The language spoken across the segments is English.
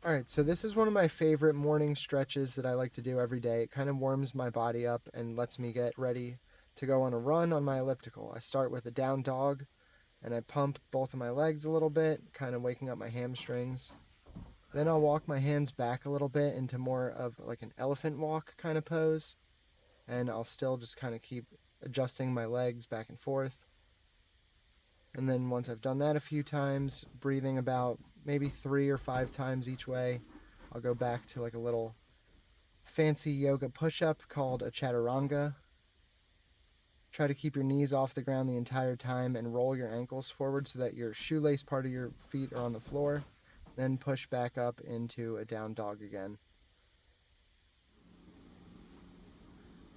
Alright, so this is one of my favorite morning stretches that I like to do every day. It kind of warms my body up and lets me get ready to go on a run on my elliptical. I start with a down dog and I pump both of my legs a little bit, kind of waking up my hamstrings. Then I'll walk my hands back a little bit into more of like an elephant walk kind of pose, and I'll still just kind of keep adjusting my legs back and forth. And then once I've done that a few times, breathing about maybe 3 or 5 times each way, I'll go back to like a little fancy yoga push-up called a Chaturanga. Try to keep your knees off the ground the entire time and roll your ankles forward so that your shoelace part of your feet are on the floor. Then push back up into a down dog again.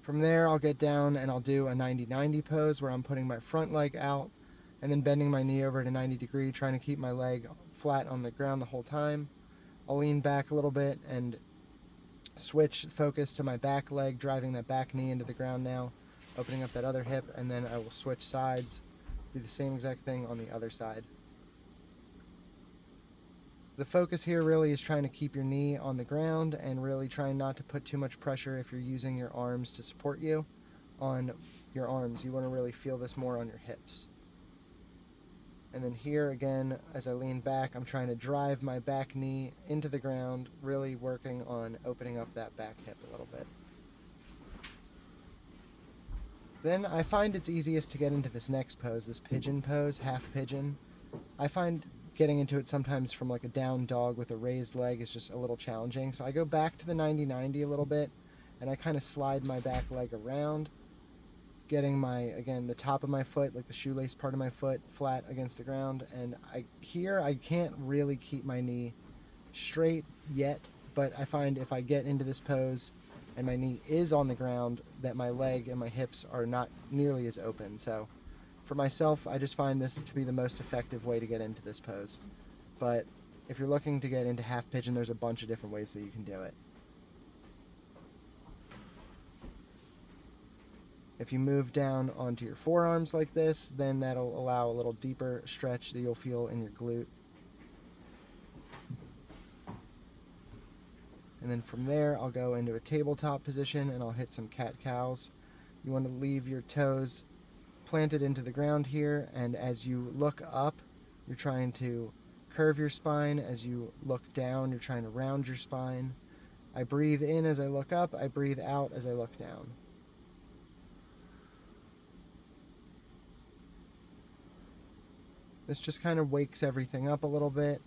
From there, I'll get down and I'll do a 90-90 pose where I'm putting my front leg out and then bending my knee over at a 90 degree, trying to keep my leg flat on the ground the whole time. I'll lean back a little bit and switch focus to my back leg, driving that back knee into the ground now, opening up that other hip, and then I will switch sides, do the same exact thing on the other side. The focus here really is trying to keep your knee on the ground and really trying not to put too much pressure if you're using your arms to support you on your arms. You want to really feel this more on your hips. And then here again, as I lean back, I'm trying to drive my back knee into the ground, really working on opening up that back hip a little bit. Then I find it's easiest to get into this next pose, this pigeon pose, half pigeon. I find getting into it sometimes from like a down dog with a raised leg is just a little challenging. So I go back to the 90-90 a little bit, and I kind of slide my back leg around, getting the top of my foot, like the shoelace part of my foot, flat against the ground. And I can't really keep my knee straight yet, but I find if I get into this pose and my knee is on the ground, that my leg and my hips are not nearly as open. So for myself, I just find this to be the most effective way to get into this pose. But if you're looking to get into half pigeon, there's a bunch of different ways that you can do it. If you move down onto your forearms like this, then that'll allow a little deeper stretch that you'll feel in your glute. And then from there, I'll go into a tabletop position and I'll hit some cat-cows. You want to leave your toes planted into the ground here, and as you look up, you're trying to curve your spine. As you look down, you're trying to round your spine. I breathe in as I look up, I breathe out as I look down. This just kind of wakes everything up a little bit.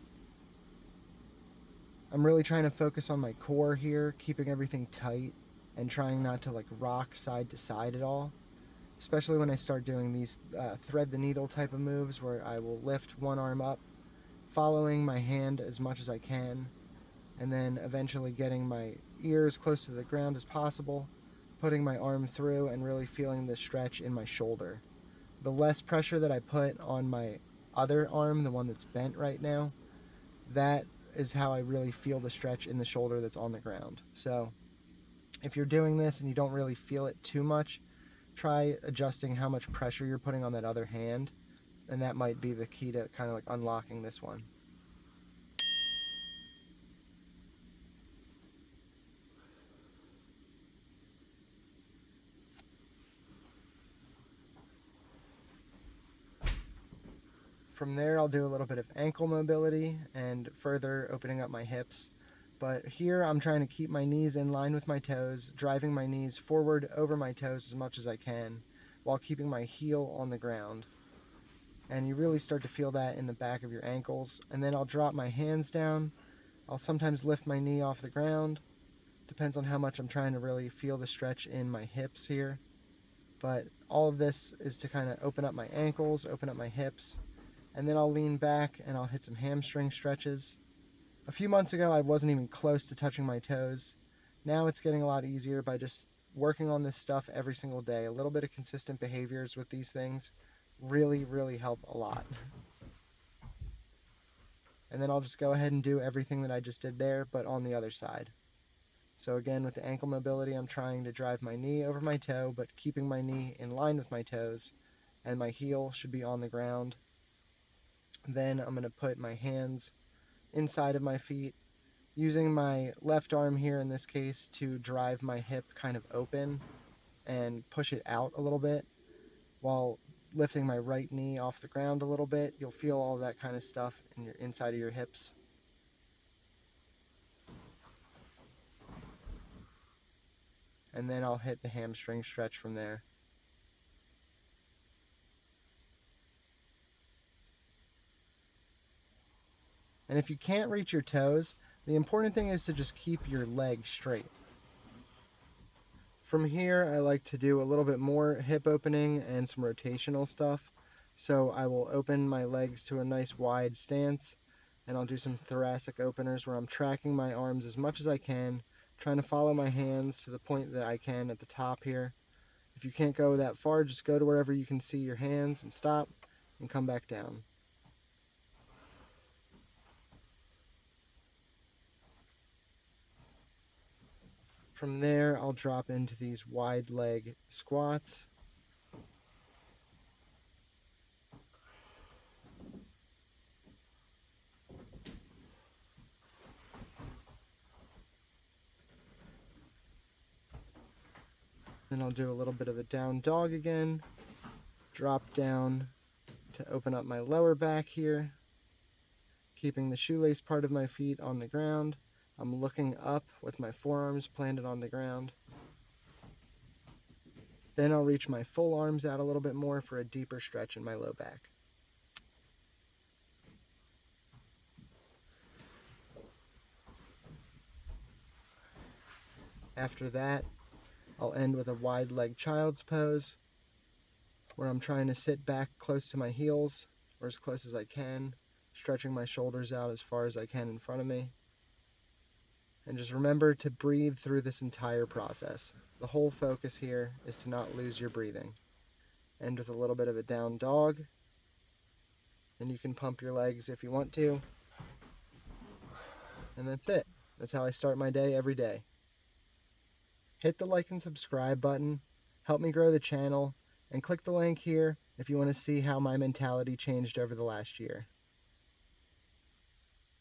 I'm really trying to focus on my core here, keeping everything tight and trying not to like rock side to side at all. Especially when I start doing these thread the needle type of moves where I will lift one arm up, following my hand as much as I can, and then eventually getting my ears close to the ground as possible, putting my arm through and really feeling the stretch in my shoulder. The less pressure that I put on my other arm, the one that's bent right now, that is how I really feel the stretch in the shoulder that's on the ground. So if you're doing this and you don't really feel it too much, try adjusting how much pressure you're putting on that other hand, and that might be the key to kind of like unlocking this one. From there, I'll do a little bit of ankle mobility and further opening up my hips. But here I'm trying to keep my knees in line with my toes, driving my knees forward over my toes as much as I can, while keeping my heel on the ground. And you really start to feel that in the back of your ankles. And then I'll drop my hands down. I'll sometimes lift my knee off the ground. Depends on how much I'm trying to really feel the stretch in my hips here. But all of this is to kind of open up my ankles, open up my hips, and then I'll lean back and I'll hit some hamstring stretches. A few months ago, I wasn't even close to touching my toes. Now it's getting a lot easier by just working on this stuff every single day. A little bit of consistent behaviors with these things really, really help a lot. And then I'll just go ahead and do everything that I just did there, but on the other side. So again, with the ankle mobility, I'm trying to drive my knee over my toe, but keeping my knee in line with my toes, and my heel should be on the ground. Then I'm going to put my hands inside of my feet, using my left arm here in this case to drive my hip kind of open and push it out a little bit while lifting my right knee off the ground a little bit. You'll feel all that kind of stuff in your inside of your hips. And then I'll hit the hamstring stretch from there. And if you can't reach your toes, the important thing is to just keep your leg straight. From here, I like to do a little bit more hip opening and some rotational stuff. So I will open my legs to a nice wide stance, and I'll do some thoracic openers where I'm tracking my arms as much as I can, trying to follow my hands to the point that I can at the top here. If you can't go that far, just go to wherever you can see your hands and stop and come back down. From there, I'll drop into these wide leg squats. Then I'll do a little bit of a down dog again. Drop down to open up my lower back here, keeping the shoelace part of my feet on the ground. I'm looking up with my forearms planted on the ground. Then I'll reach my full arms out a little bit more for a deeper stretch in my low back. After that, I'll end with a wide leg child's pose, where I'm trying to sit back close to my heels, or as close as I can, stretching my shoulders out as far as I can in front of me. And just remember to breathe through this entire process. The whole focus here is to not lose your breathing. End with a little bit of a down dog. And you can pump your legs if you want to. And that's it. That's how I start my day every day. Hit the like and subscribe button. Help me grow the channel. And click the link here if you want to see how my mentality changed over the last year.